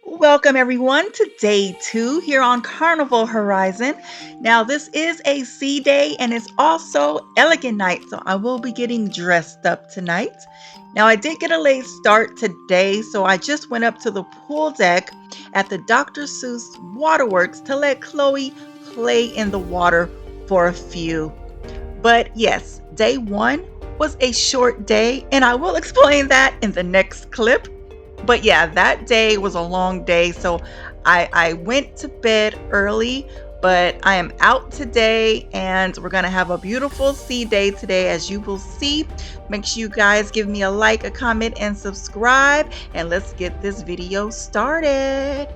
Welcome, everyone, to day two here on Carnival Horizon. Now, this is a sea day and it's also elegant night, so I will be getting dressed up tonight. Now, I did get a late start today, so I just went up to the pool deck at the Dr. Seuss Waterworks to let Chloe play in the water for a few. But yes, day one was a short day, and I will explain that in the next clip. But yeah, that day was a long day. So I went to bed early, but I am out today and we're going to have a beautiful sea day today, as you will see. Make sure you guys give me a like, a comment, and subscribe. And let's get this video started.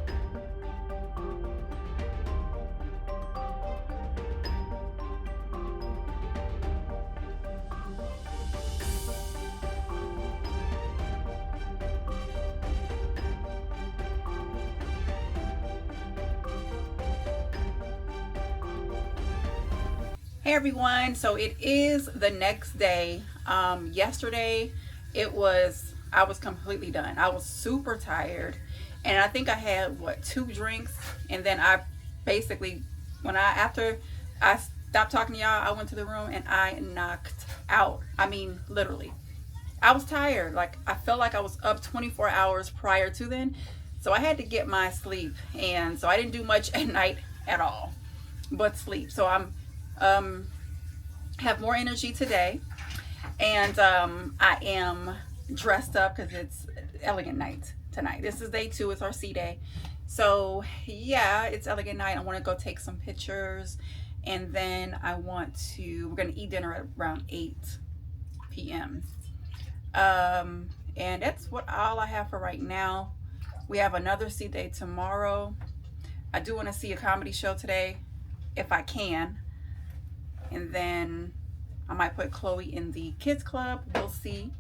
Hey everyone, so it is the next day. Yesterday I was completely done. I was super tired and I think I had two drinks, and then I basically after I stopped talking to y'all, I went to the room and I knocked out. I mean, literally. I was tired. Like, I felt like I was up 24 hours prior to then. So I had to get my sleep, and so I didn't do much at night at all but sleep. So I'm um have more energy today, and I am dressed up because it's elegant night tonight. This is day two. It's our sea day. So yeah, it's elegant night. I want to go take some pictures, and then we're gonna eat dinner at around 8 p.m. And that's all I have for right now. We have another sea day tomorrow. I do want to see a comedy show today if I can, and then I might put Chloe in the kids club. We'll see.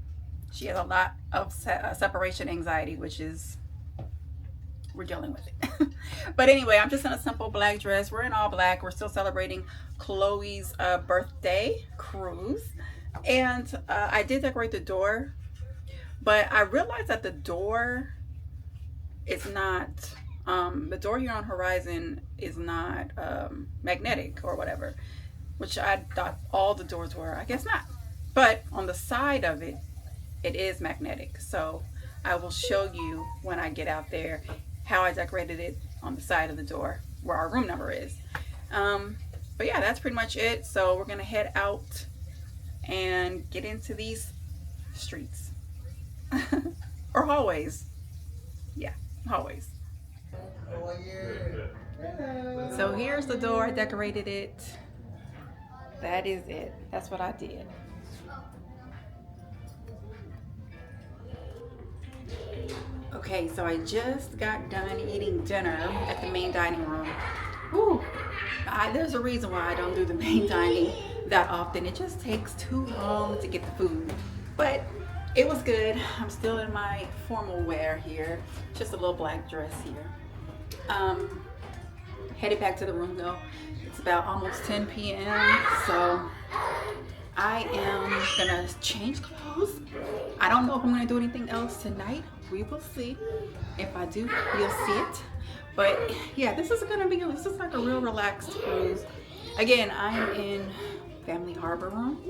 She has a lot of separation anxiety, which is, we're dealing with it. But anyway, I'm just in a simple black dress. We're in all black. We're still celebrating Chloe's birthday cruise. And I did decorate the door, but I realized that the door is not, the door here on Horizon is not magnetic or whatever, which I thought all the doors were. I guess not. But on the side of it, it is magnetic. So I will show you when I get out there how I decorated it on the side of the door where our room number is. But yeah, that's pretty much it. So we're gonna head out and get into these streets or hallways. Yeah, hallways. So here's the door. I decorated it. That is it. That's what I did. Okay, so I just got done eating dinner at the main dining room. Whew. There's a reason why I don't do the main dining that often. It just takes too long to get the food. But it was good. I'm still in my formal wear here. Just a little black dress here. Headed back to the room though. It's about almost 10 p.m. So I am gonna change clothes. I don't know if I'm gonna do anything else tonight. We will see. If I do, you'll see it. But yeah, this is like a real relaxed cruise. Again, I am in Family Harbor Room,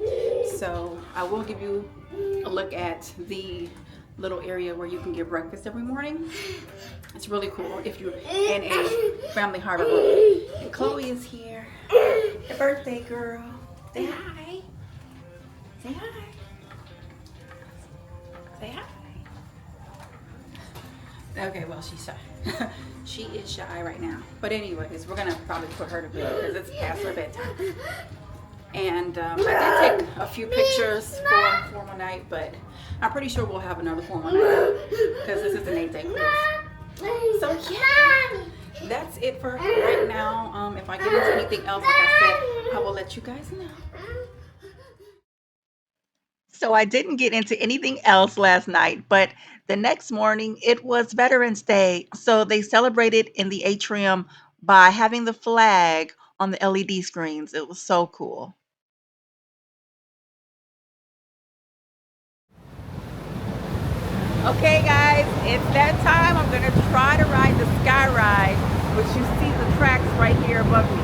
so I will give you a look at the little area where you can get breakfast every morning. It's really cool if you're in a Family Harbor Room. And Chloe is here, the birthday girl. Say hi. Say hi. Say hi. Okay, well, she's shy. She is shy right now. But anyways, we're gonna probably put her to bed because it's past her bedtime. And I did take a few pictures for formal night, but I'm pretty sure we'll have another formal night because this is an 8-day cruise. So yeah, that's it for right now. If I get into anything else, like I said, I will let you guys know. So I didn't get into anything else last night, but the next morning it was Veterans Day. So they celebrated in the atrium by having the flag on the LED screens. It was so cool. Okay guys, it's that time. I'm gonna try to ride the sky ride, which you see the tracks right here above me.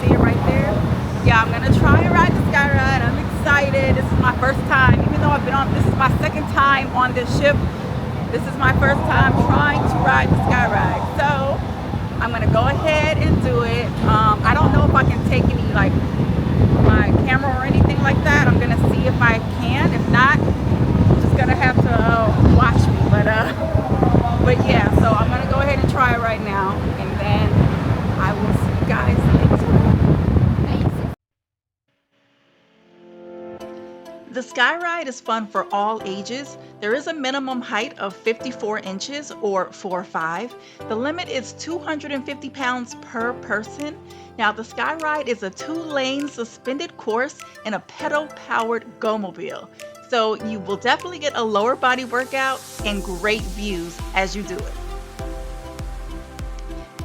See it right there? Yeah, I'm gonna try to ride the sky ride. I'm excited. This is my first time, even though I've been on, this is my second time on this ship. This is my first time trying to ride the sky ride. So I'm gonna go ahead and do it. I don't know if I can take any like my camera or anything like that. I'm gonna see if I can. If not, I'm just gonna have to watch me. But yeah, so I'm gonna go ahead and try it right now, and then I will see you guys later. The sky ride is fun for all ages. There is a minimum height of 54 inches or 4'5". The limit is 250 pounds per person. Now the sky ride is a 2-lane suspended course in a pedal-powered go-mobile. So you will definitely get a lower body workout and great views as you do it.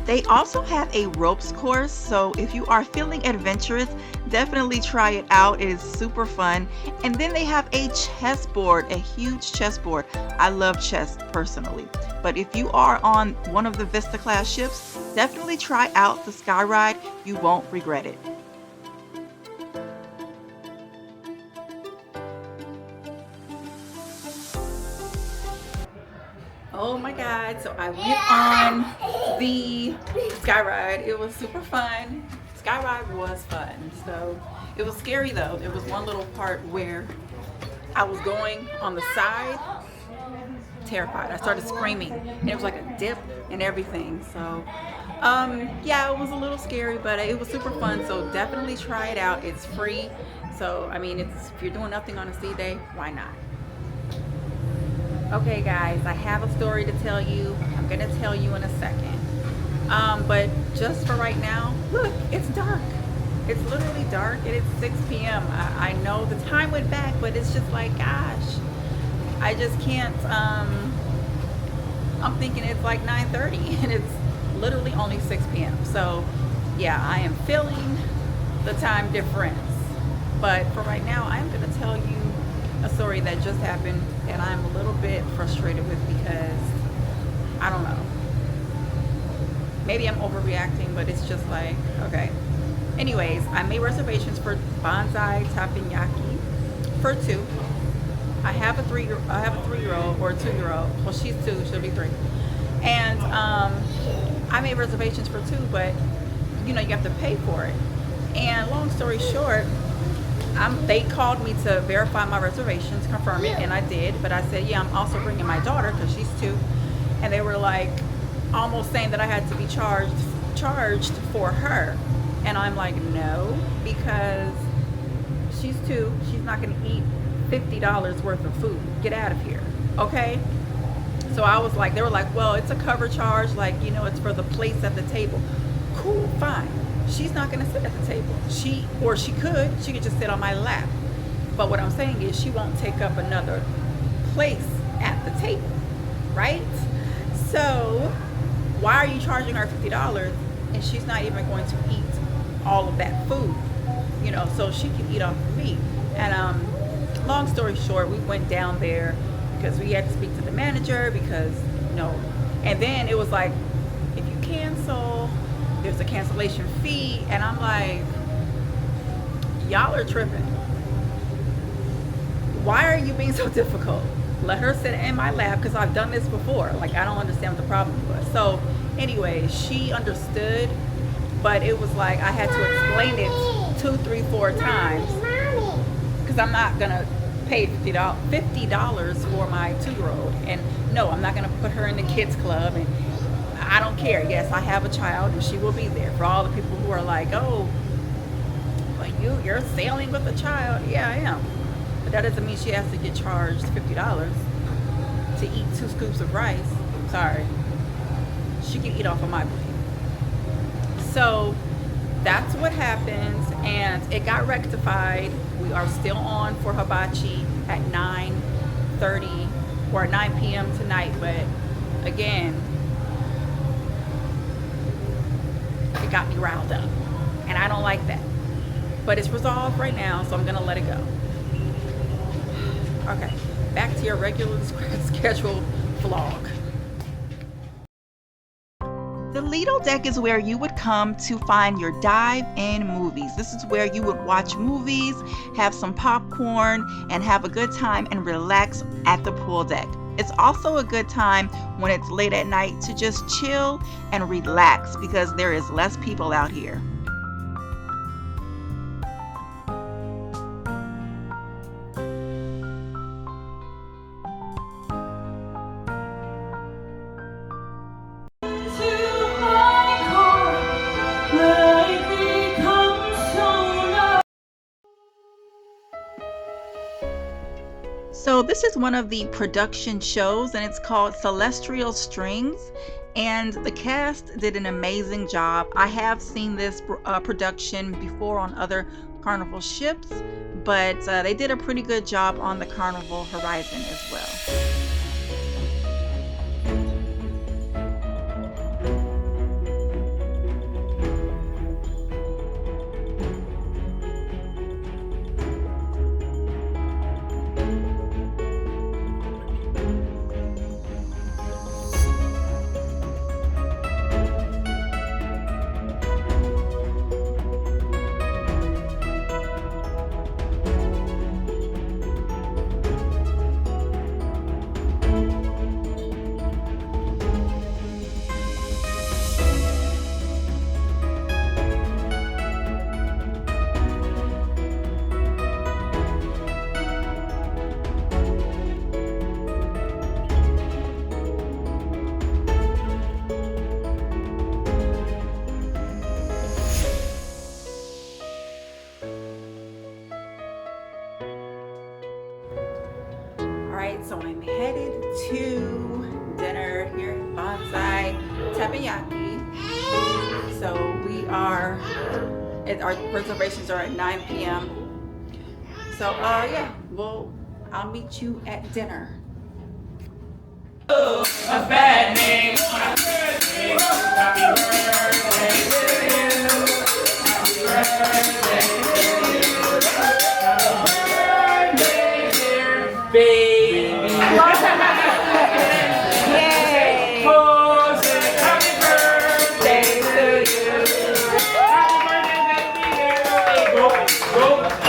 They also have a ropes course, so if you are feeling adventurous, definitely try it out. It is super fun. And then they have a chessboard, a huge chessboard. I love chess personally, but if you are on one of the Vista class ships, definitely try out the sky ride. You won't regret it. Oh my God, so I went on the sky ride. It was super fun. Sky ride was fun. So it was scary though. There was one little part where I was going on the side, terrified. I started screaming and it was like a dip and everything. So yeah, it was a little scary, but it was super fun. So definitely try it out. It's free. So I mean, if you're doing nothing on a sea day, why not? Okay guys, I have a story to tell you. I'm gonna tell you in a second. But just for right now, look, it's dark. It's literally dark and it's 6 p.m. I know the time went back, but it's just like, gosh, I just can't, I'm thinking it's like 9:30 and it's literally only 6 p.m. So yeah, I am feeling the time difference. But for right now, I'm gonna tell you a story that just happened and I'm a little bit frustrated with because I don't know, maybe I'm overreacting, but it's just like, okay. Anyways, I made reservations for bonsai teppanyaki for 2. I have a 3-year-old or a 2-year-old. Well, she's 2, she'll be 3. And I made reservations for 2, but you know, you have to pay for it. And long story short, they called me to verify my reservations, confirm it, and I did. But I said, yeah, I'm also bringing my daughter because she's 2. And they were like almost saying that I had to be charged for her. And I'm like, no, because she's 2. She's not going to eat $50 worth of food. Get out of here. Okay? So I was like, they were like, well, it's a cover charge. Like, you know, it's for the place at the table. Cool, fine. She's not going to sit at the table. She could just sit on my lap. But what I'm saying is she won't take up another place at the table, right? So why are you charging her $50 and she's not even going to eat all of that food? You know, so she can eat off of me. And long story short, we went down there because we had to speak to the manager because, you know, and then it was like, if you cancel, there's a cancellation fee. And I'm like, y'all are tripping. Why are you being so difficult? Let her sit in my lap because I've done this before. Like, I don't understand what the problem was. So anyway, she understood, but it was like I had to explain it 2, 3, 4 times because I'm not gonna pay $50 for my 2-year-old. And no, I'm not gonna put her in the kids club. And I don't care. Yes, I have a child and she will be there. For all the people who are like, oh, but you're sailing with a child. Yeah, I am. But that doesn't mean she has to get charged $50 to eat 2 scoops of rice. Sorry. She can eat off of my plate. So that's what happens, and it got rectified. We are still on for hibachi at 9:30 or 9 p.m. tonight, but again, it got me riled up, and I don't like that. But it's resolved right now, so I'm gonna let it go. Okay, back to your regular scheduled vlog. The Lido deck is where you would come to find your dive-in movies. This is where you would watch movies, have some popcorn, and have a good time and relax at the pool deck. It's also a good time when it's late at night to just chill and relax because there is less people out here. So this is one of the production shows and it's called Celestial Strings, and the cast did an amazing job. I have seen this production before on other Carnival ships, but they did a pretty good job on the Carnival Horizon as well. Alright, so I'm headed to dinner here at Bonsai Teppanyaki. So our reservations are at 9 p.m. So yeah, I'll meet you at dinner. A bad name on a birthday. Happy birthday to you. Happy birthday to you. Happy birthday, dear baby. Yay! Oh, say happy birthday to you. Happy birthday,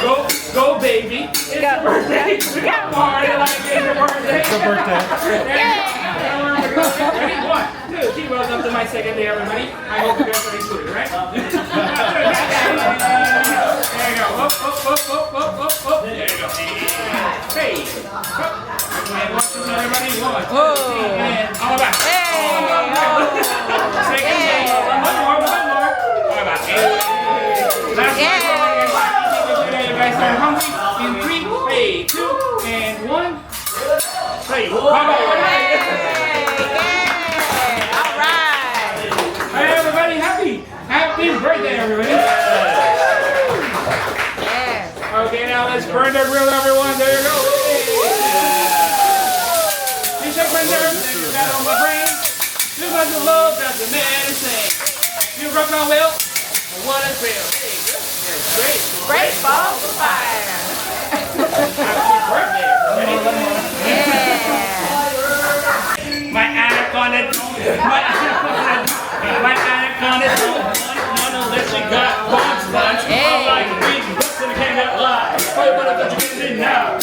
baby. Go, baby. It's your birthday. Party like it's your birthday. It's your birthday. Ready? 1, 2, 3. Welcome to my second day, everybody. I hope you guys are enjoying it, right? There you go. Up. There you go. Hey. And welcome to everybody. 1, 2, 3, and all back. Second day. One more. All back. Last one. You guys are hungry. In 3, 2, and 1. Hey. Bye-bye. Happy birthday, everybody! Yes. Okay, now let's burn the grill, everyone. There you go. You should burn there. You got on my brain. Too much of love, that's the medicine. You rock on well. What a thrill. Hey, good. Yes, great balls of fire. Happy birthday, everybody. Yeah. My anaconda. My anaconda. Unless you got buns. Hey. I'm like reading books and I can't get live. Hey, what are you getting in now?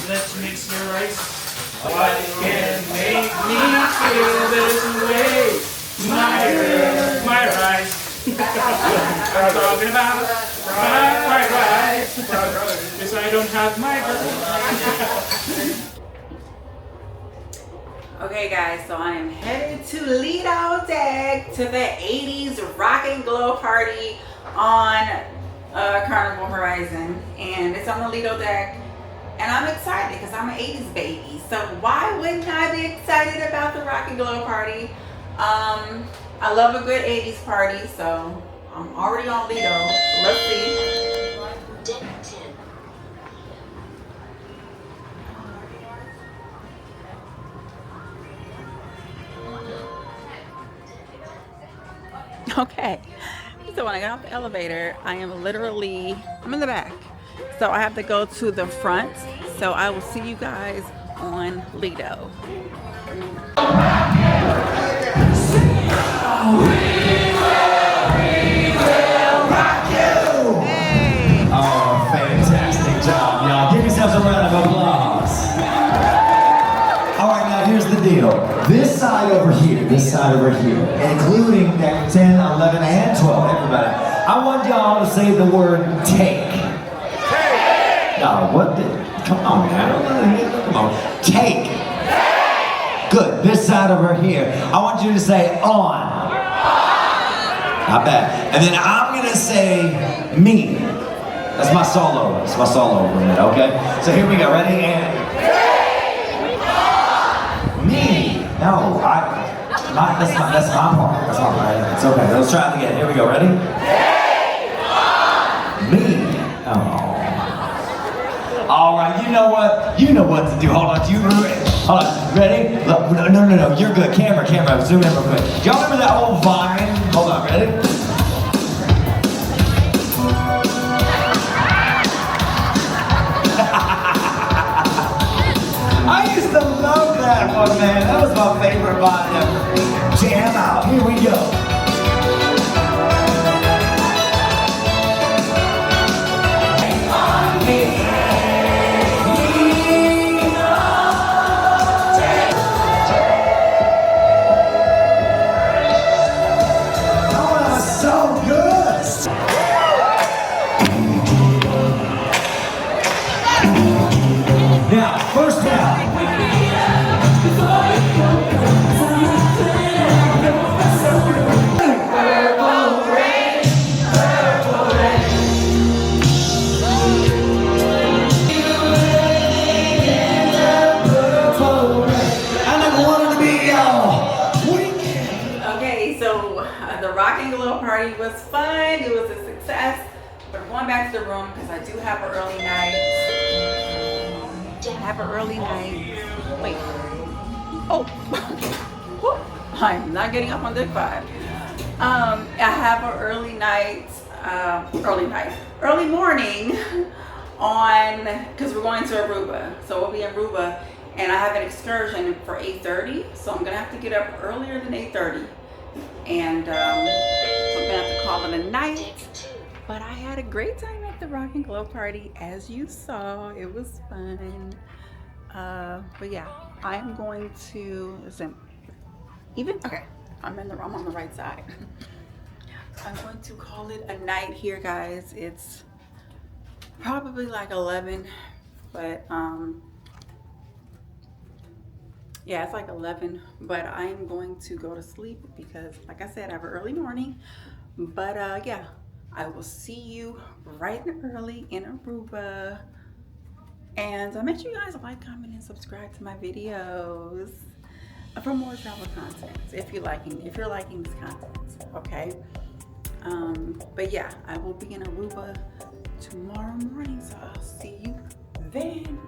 Let's mix your rice. What can make me feel this way? My rice. I'm talking about fried rice. Because I don't have my girl. Okay guys, so I am headed to Lido Deck to the 80s Rock and Glow party on Carnival Horizon. And it's on the Lido Deck. And I'm excited because I'm an 80s baby. So why wouldn't I be excited about the Rock and Glow party? I love a good 80s party, so I'm already on Lido. So let's see. Okay, so when I got off the elevator, I'm in the back. So I have to go to the front. So I will see you guys on Lido. Hey. Oh, fantastic job, y'all. Give yourselves a round of applause. All right, now here's the deal. This side over here, including that 10, 11, and 12, everybody. I want y'all to say the word take. No, what the, come on now, come on. Take. Good, this side over here. I want you to say on. Not bad. And then I'm gonna say me. That's my solo. That's my solo for a minute, okay? So here we go. Ready? And me. No, that's my part. That's my part. It's okay. Let's try it again. Here we go. Ready? Me. Oh. All right. You know what? You know what to do. Hold on. Hold on. Ready? Look. No. You're good. Camera. Zoom in real quick. Do y'all remember that old Vine? Hold on. Ready? I used to love that one, man. That was my favorite Vine ever. Jam out. Here we go. Now, first down. Okay, so the rocking glow party was fun. It was a success. We're going back to the room because I do have an early night. Wait. Oh. I'm not getting up on this 5. I have an early morning on, because we're going to Aruba. So we'll be in Aruba, and I have an excursion for 8:30. So I'm gonna have to get up earlier than 8:30, and so I'm gonna have to call it a night. But I had a great time at the Rock and Glow party, as you saw. It was fun. But yeah, I'm going to listen. Okay, I'm on the right side. I'm going to call it a night here, guys. It's probably like 11, but yeah, it's like 11. But I'm going to go to sleep because, like I said, I have an early morning. But yeah, I will see you bright and early in Aruba. And make sure you guys like, comment, and subscribe to my videos for more travel content if you're liking this content, okay? But yeah, I will be in Aruba tomorrow morning, so I'll see you then.